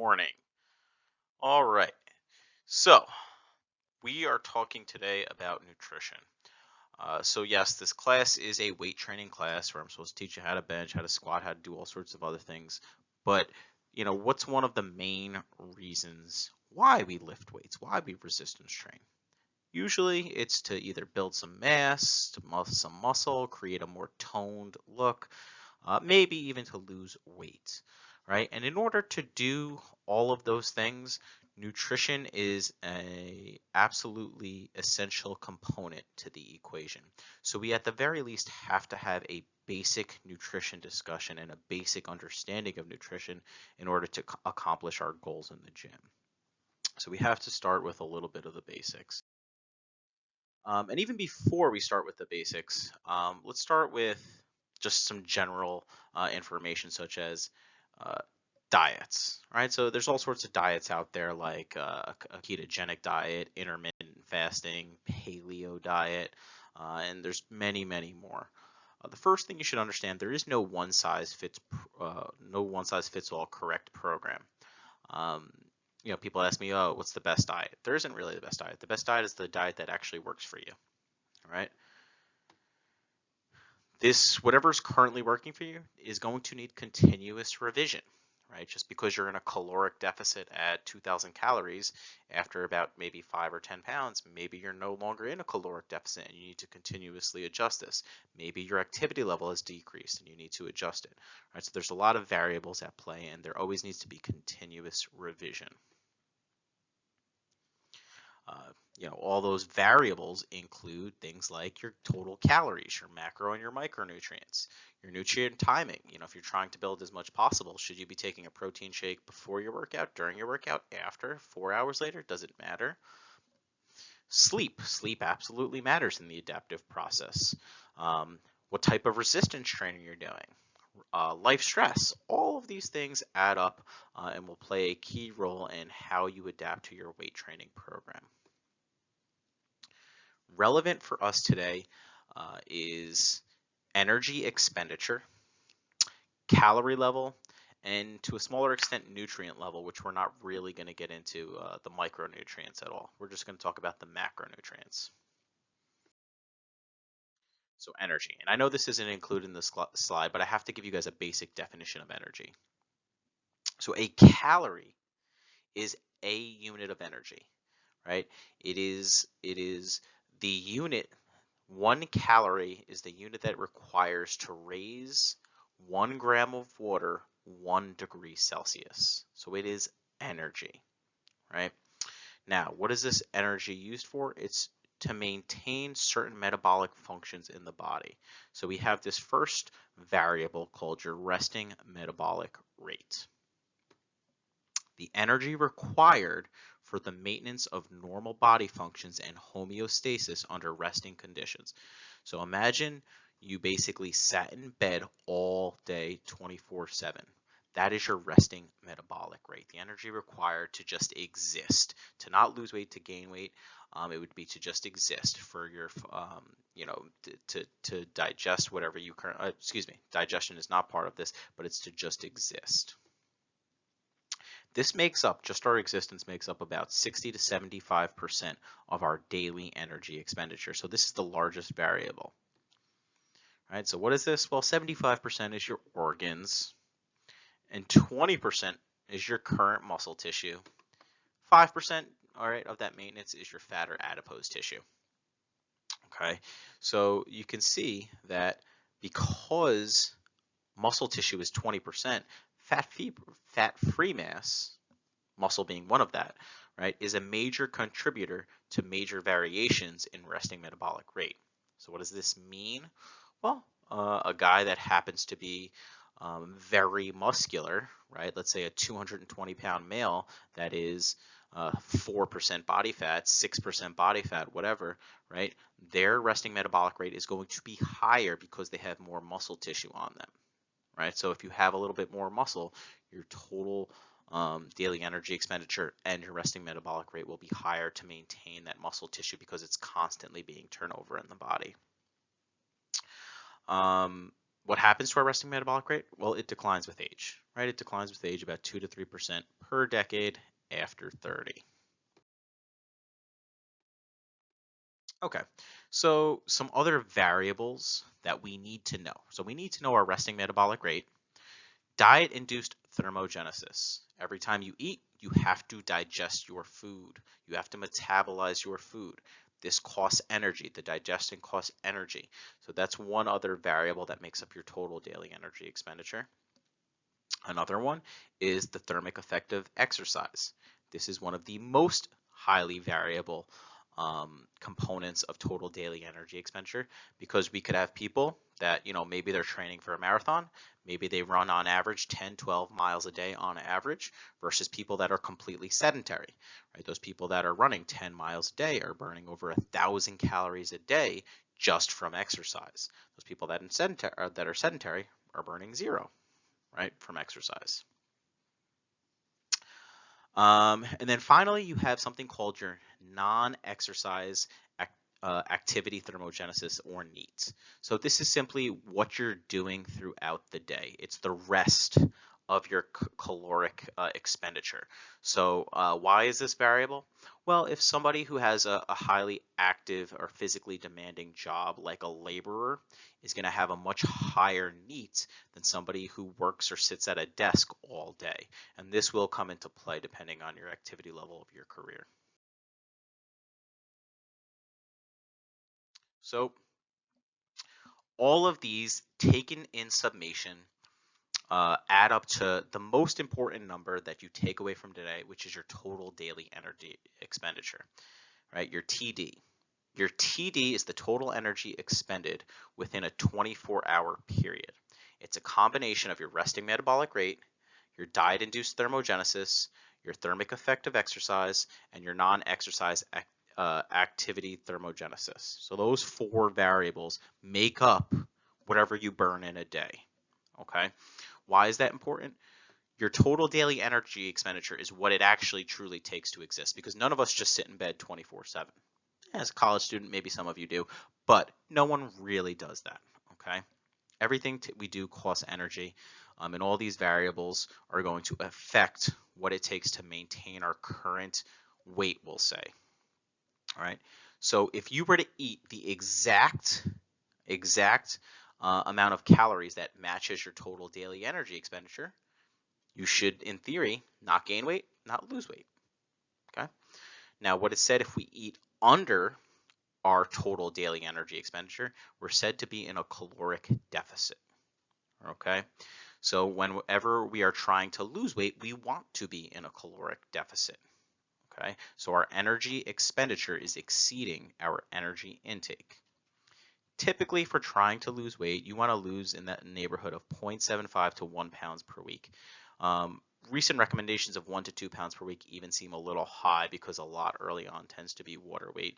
morning. All right. So, we are talking today about nutrition. Yes, this class is a weight training class where I'm supposed to teach you how to bench, how to squat, how to do all sorts of other things. But, what's one of the main reasons why we lift weights, why we resistance train? Usually it's to either build some mass, to some muscle, create a more toned look, maybe even to lose weight, right? And in order to do all of those things, nutrition is a absolutely essential component to the equation. So we at the very least have to have a basic nutrition discussion and a basic understanding of nutrition in order to accomplish our goals in the gym. So we have to start with a little bit of the basics. And even before we start with the basics, let's start with just some general information such as uh, diets, right? So there's all sorts of diets out there like a ketogenic diet, intermittent fasting, paleo diet, and there's many, many more. The first thing you should understand, there is no one size fits all correct program. Um, People ask me, oh, what's the best diet? There isn't really the best diet. The best diet is the diet that actually works for you, all right? Whatever's currently working for you is going to need continuous revision, right? Just because you're in a caloric deficit at 2,000 calories after about maybe 5 or 10 pounds, maybe you're no longer in a caloric deficit and you need to continuously adjust this. Maybe your activity level has decreased and you need to adjust it, right? So there's a lot of variables at play and there always needs to be continuous revision. All those variables include things like your total calories, your macro and your micronutrients, your nutrient timing. If you're trying to build as much possible, should you be taking a protein shake before your workout, during your workout, after, 4 hours later? Does it matter? Sleep absolutely matters in the adaptive process. What type of resistance training you're doing. Life stress, all of these things add up and will play a key role in how you adapt to your weight training program. Relevant for us today is energy expenditure, calorie level, and to a smaller extent, nutrient level, which we're not really going to get into the micronutrients at all. We're just going to talk about the macronutrients. So energy, and I know this isn't included in this slide, but I have to give you guys a basic definition of energy. So a calorie is a unit of energy, right? It is the unit. 1 calorie is the unit that it requires to raise 1 gram of water 1 degree Celsius. So it is energy, right? Now, what is this energy used for? It's to maintain certain metabolic functions in the body. So we have this first variable called your resting metabolic rate. The energy required for the maintenance of normal body functions and homeostasis under resting conditions. So imagine you basically sat in bed all day 24/7. That is your resting metabolic rate, the energy required to just exist, to not lose weight, to gain weight. It would be to just exist for your, to digest whatever you currently, digestion is not part of this, but it's to just exist. This makes up, just our existence makes up about 60 to 75% of our daily energy expenditure. So this is the largest variable. All right, so what is this? Well, 75% is your organs, and 20% is your current muscle tissue. 5%, all right, of that maintenance is your fat or adipose tissue. Okay, so you can see that because muscle tissue is 20%, fat-free mass, muscle being one of that, right, is a major contributor to major variations in resting metabolic rate. So what does this mean? Well, a guy that happens to be very muscular, right, let's say a 220-pound male that is 4% body fat, 6% body fat, whatever, right, their resting metabolic rate is going to be higher because they have more muscle tissue on them. Right? So if you have a little bit more muscle, your total daily energy expenditure and your resting metabolic rate will be higher to maintain that muscle tissue because it's constantly being turned over in the body. What happens to our resting metabolic rate? Well, it declines with age, right? It declines with age about 2 to 3% per decade after 30. Okay, so some other variables that we need to know. So we need to know our resting metabolic rate, diet-induced thermogenesis. Every time you eat, you have to digest your food. You have to metabolize your food. This costs energy. The digestion costs energy. So that's one other variable that makes up your total daily energy expenditure. Another one is the thermic effect of exercise. This is one of the most highly variable components of total daily energy expenditure, because we could have people that, maybe they're training for a marathon, maybe they run on average 10, 12 miles a day on average, versus people that are completely sedentary, right? Those people that are running 10 miles a day are burning over 1,000 calories a day just from exercise. Those people that are sedentary are burning zero, right, from exercise. And then finally, you have something called your non-exercise activity thermogenesis, or NEAT. So this is simply what you're doing throughout the day. It's the rest of your caloric expenditure. So why is this variable? Well, if somebody who has a highly active or physically demanding job like a laborer is going to have a much higher NEAT than somebody who works or sits at a desk all day. And this will come into play depending on your activity level of your career. So all of these taken in summation add up to the most important number that you take away from today, which is your total daily energy expenditure, right? Your TD. Your TD is the total energy expended within a 24-hour period. It's a combination of your resting metabolic rate, your diet-induced thermogenesis, your thermic effect of exercise, and your non-exercise activity thermogenesis. So those four variables make up whatever you burn in a day. Okay, why is that important? Your total daily energy expenditure is what it actually truly takes to exist, because none of us just sit in bed 24/7. As a college student, maybe some of you do, but no one really does that. Okay, everything we do costs energy, and all these variables are going to affect what it takes to maintain our current weight, we'll say. All right. So if you were to eat the exact amount of calories that matches your total daily energy expenditure, you should, in theory, not gain weight, not lose weight. Okay. Now, what is said, if we eat under our total daily energy expenditure, we're said to be in a caloric deficit. Okay. So whenever we are trying to lose weight, we want to be in a caloric deficit. Okay. So our energy expenditure is exceeding our energy intake. Typically, for trying to lose weight, you want to lose in that neighborhood of 0.75 to 1 pounds per week. Recent recommendations of 1 to 2 pounds per week even seem a little high, because a lot early on tends to be water weight.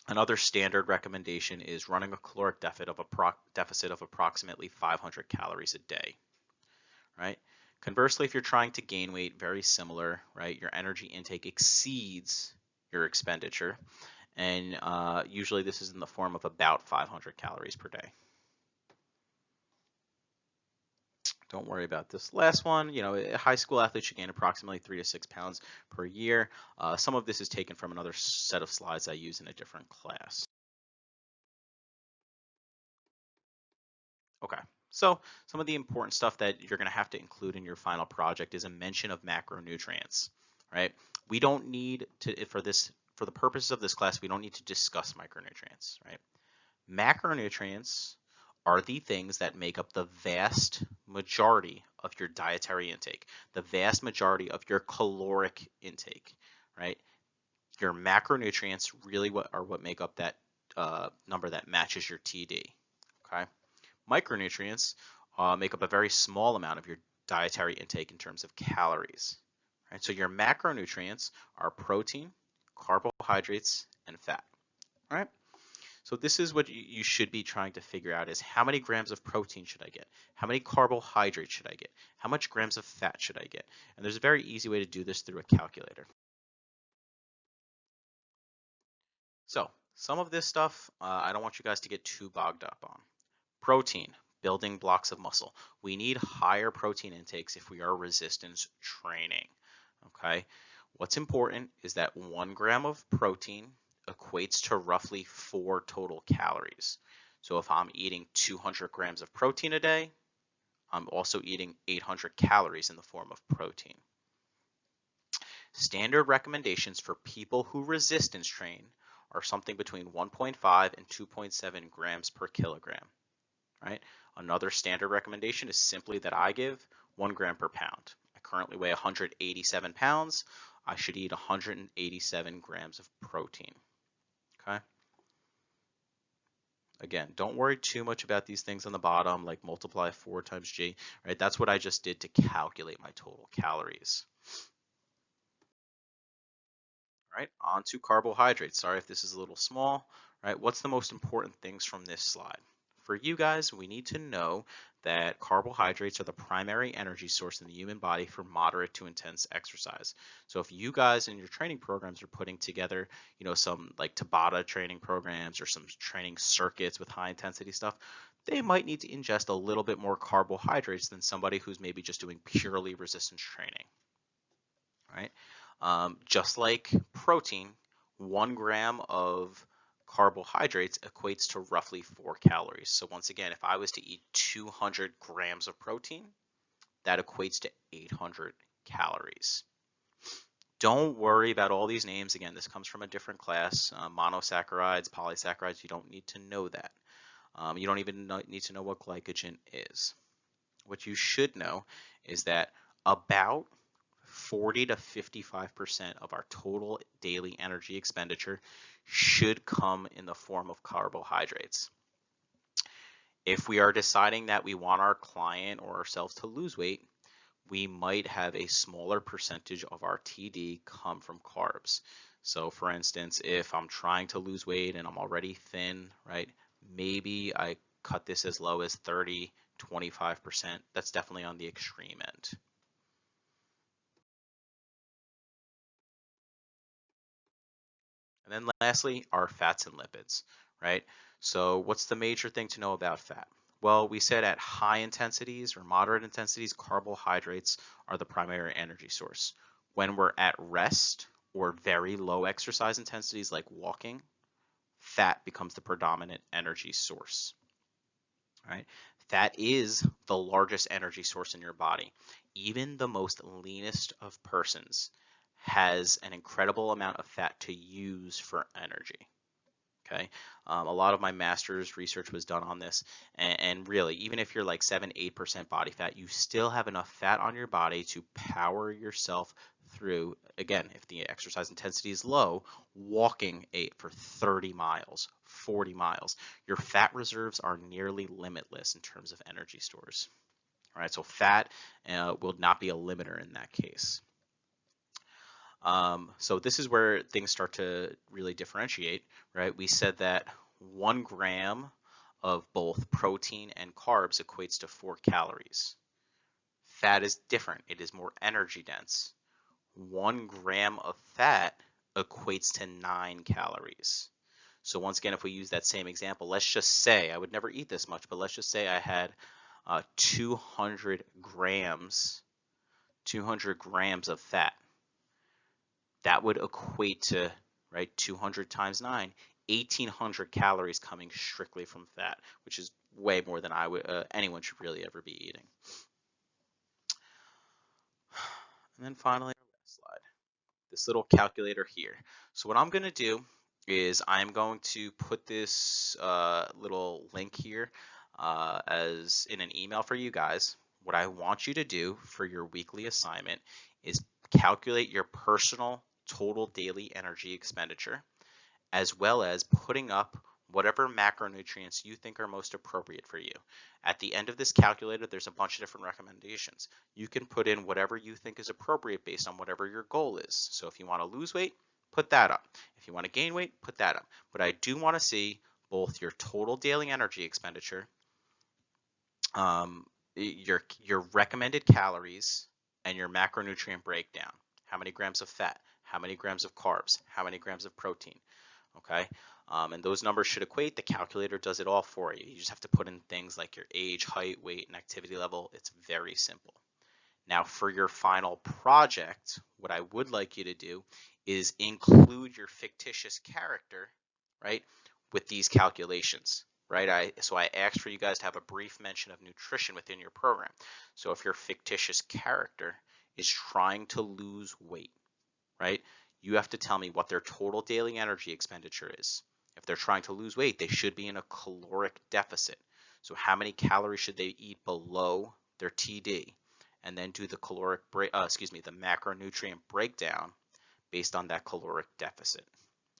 Another standard recommendation is running a caloric deficit of approximately 500 calories a day, right? Conversely, if you're trying to gain weight, very similar, right? Your energy intake exceeds your expenditure, and usually this is in the form of about 500 calories per day. Don't worry about this last one. High school athletes should gain approximately 3 to 6 pounds per year. Some of this is taken from another set of slides I use in a different class. Okay, so some of the important stuff that you're going to have to include in your final project is a mention of macronutrients, right? We don't need to, for the purposes of this class, we don't need to discuss micronutrients, right? Macronutrients are the things that make up the vast majority of your dietary intake, the vast majority of your caloric intake, right? Your macronutrients really are what make up that number that matches your TD, okay? Micronutrients make up a very small amount of your dietary intake in terms of calories, right? So your macronutrients are protein, carbohydrates, and fat, right? So this is what you should be trying to figure out, is how many grams of protein should I get? How many carbohydrates should I get? How much grams of fat should I get? And there's a very easy way to do this through a calculator. So some of this stuff I don't want you guys to get too bogged up on. Protein, building blocks of muscle. We need higher protein intakes if we are resistance training. Okay. What's important is that 1 gram of protein equates to roughly 4 total calories. So if I'm eating 200 grams of protein a day, I'm also eating 800 calories in the form of protein. Standard recommendations for people who resistance train are something between 1.5 and 2.7 grams per kilogram. Right? Another standard recommendation is simply that I give 1 gram per pound. I currently weigh 187 pounds. I should eat 187 grams of protein. Okay. Again, don't worry too much about these things on the bottom, like multiply 4 times G. Right? That's what I just did to calculate my total calories. Right, on to carbohydrates. Sorry if this is a little small. Right, what's the most important things from this slide? For you guys, we need to know that carbohydrates are the primary energy source in the human body for moderate to intense exercise. So if you guys in your training programs are putting together, some like Tabata training programs or some training circuits with high intensity stuff, they might need to ingest a little bit more carbohydrates than somebody who's maybe just doing purely resistance training. Right? Just like protein, 1 gram of carbohydrates equates to roughly 4 calories. So once again, if I was to eat 200 grams of protein, that equates to 800 calories. Don't worry about all these names. Again, this comes from a different class. Monosaccharides, polysaccharides, you don't need to know that. You don't even need to know what glycogen is. What you should know is that about 40 to 55% of our total daily energy expenditure should come in the form of carbohydrates. If we are deciding that we want our client or ourselves to lose weight, we might have a smaller percentage of our TD come from carbs. So for instance, if I'm trying to lose weight and I'm already thin, right, maybe I cut this as low as 30, 25%. That's definitely on the extreme end. And then lastly, are fats and lipids, right? So what's the major thing to know about fat? Well, we said at high intensities or moderate intensities, carbohydrates are the primary energy source. When we're at rest or very low exercise intensities like walking, fat becomes the predominant energy source, right? Fat is the largest energy source in your body. Even the most leanest of persons has an incredible amount of fat to use for energy. Okay, a lot of my master's research was done on this, and really, even if you're like 7-8% body fat, you still have enough fat on your body to power yourself through. Again, if the exercise intensity is low, walking for 30 miles, 40 miles, your fat reserves are nearly limitless in terms of energy stores. All right, so fat will not be a limiter in that case. So this is where things start to really differentiate, right? We said that 1 gram of both protein and carbs equates to 4 calories. Fat is different. It is more energy dense. 1 gram of fat equates to 9 calories. So once again, if we use that same example, let's just say, I would never eat this much, but let's just say I had 200 grams of fat. That would equate to, right, 200 times 9, 1,800 calories coming strictly from fat, which is way more than anyone should really ever be eating. And then finally, our last slide, this little calculator here. So what I'm going to do is I'm going to put this little link here as in an email for you guys. What I want you to do for your weekly assignment is calculate your personal total daily energy expenditure, as well as putting up whatever macronutrients you think are most appropriate for you. At the end of this calculator, there's a bunch of different recommendations. You can put in whatever you think is appropriate based on whatever your goal is. So if you want to lose weight, put that up. If you want to gain weight, put that up. But I do want to see both your total daily energy expenditure, your recommended calories, and your macronutrient breakdown. How many grams of fat? How many grams of carbs? How many grams of protein? Okay. And those numbers should equate. The calculator does it all for you. You just have to put in things like your age, height, weight, and activity level. It's very simple. Now, for your final project, what I would like you to do is include your fictitious character, right, with these calculations, right? So I asked for you guys to have a brief mention of nutrition within your program. So if your fictitious character is trying to lose weight, right, you have to tell me what their total daily energy expenditure is. If they're trying to lose weight, they should be in a caloric deficit. So how many calories should they eat below their TD? And then do the the macronutrient breakdown based on that caloric deficit.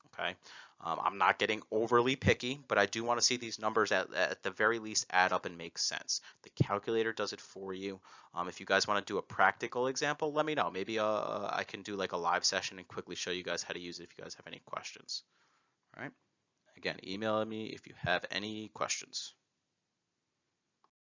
Okay. I'm not getting overly picky, but I do want to see these numbers at the very least add up and make sense. The calculator does it for you. If you guys want to do a practical example, let me know. Maybe I can do like a live session and quickly show you guys how to use it if you guys have any questions. All right. Again, email me if you have any questions.